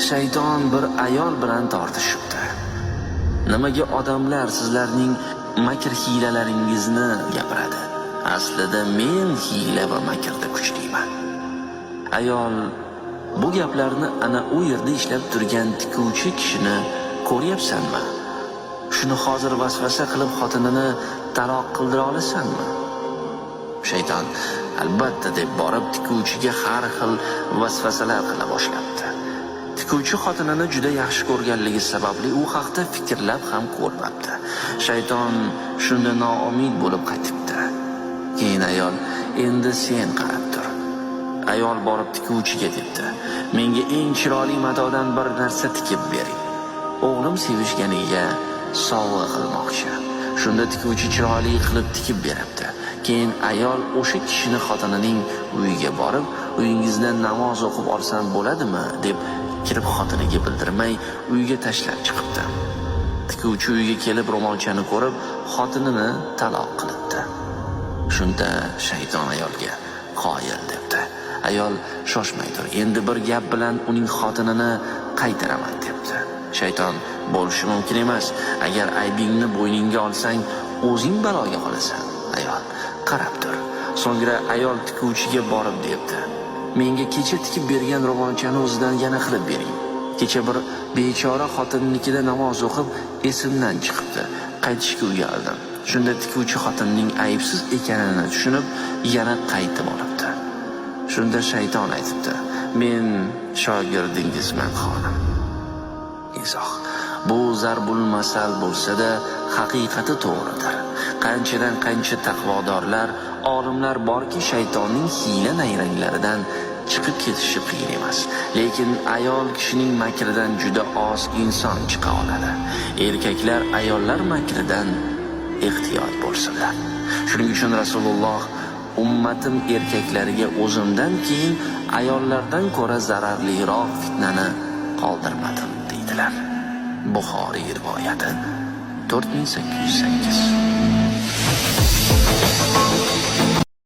shayton bir ayol bilan tortishibdi. Nimaga odamlar sizlarning makr hiylalaringizni gapiradi? Aslida men hiyla va makrda kuchliman. Ayol bu gaplarni ana u yerda ishlab turgan tikuvchi kishini ko'ryapsanmi? Shuni hozir vasvasa qilib xotinini taloq qildira olasanmi? Shayton albatta deb borib tikuvchiga har xil vasvasalar qila boshlabdi. Tikuvchi xotinini juda yaxshi ko'rganligi sababli u haqda fikrlab ham ko'rmabdi. Shayton shunda noumid bo'lib qaytibdi. Keyin ayol, endi sen qarab tur. Ayol borib tikuvchiga debdi, menga eng chiroyli matodan bir narsa tikib bering. O'g'lim sevishganiga sovg'a qilmoqchi. Shunda tikuvchi chiroyli qilib tikib beribdi. Keyin ayol o'sha kishini xotinining uyiga borib, uyingizdan namoz o'qib olsam bo'ladimi deb kirib xotiniga bildirmay uyga tashlab chiqibdi. Tikuvchi uyga kelib ro'molchani ko'rib, xotinini taloq qilibdi. Shunda shayton ayolga qoyil debdi. Ayol shoshmay tur, endi bir gap bilan uning xotinini qaytaraman debdi. Shayton bo'lishi mumkin emas. Agar aybingni bo'yningga olsang, o'zing baloga qolasan. Ayol qarab tur. So'ngra ayol tikuvchiga borib debdi, menga kecha tikib bergan ro'molchani o'zidan yana qilib bering. Kecha bir bechora xotinnikida namoz o'qib, esimdan chiqibdi. Qaytishga uyaldim. Shunda tikuvchi xotinning aybsiz ekanini tushunib, yana qaytib olibdi. Shunda shayton aytibdi, men shogirdingizman xonim. Izoh: bu zarbul masal bo'lsa-da, haqiqati to'g'ridir. Qanchadan qancha taqvodorlar, olimlar borki, shaytonning hiyla nayranglaridan chiqib ketishi qiyin emas. Lekin ayol kishining makridan juda oz inson chiqa oladi. Erkaklar ayollar makridan ehtiyot bo'lsinlar. Shuning uchun Rasululloh ummatim erkaklariga o'zimdan keyin ayollardan ko'ra zararliroq fitnani qoldirmadim deydilar. Buxoriy rivoyati 4808.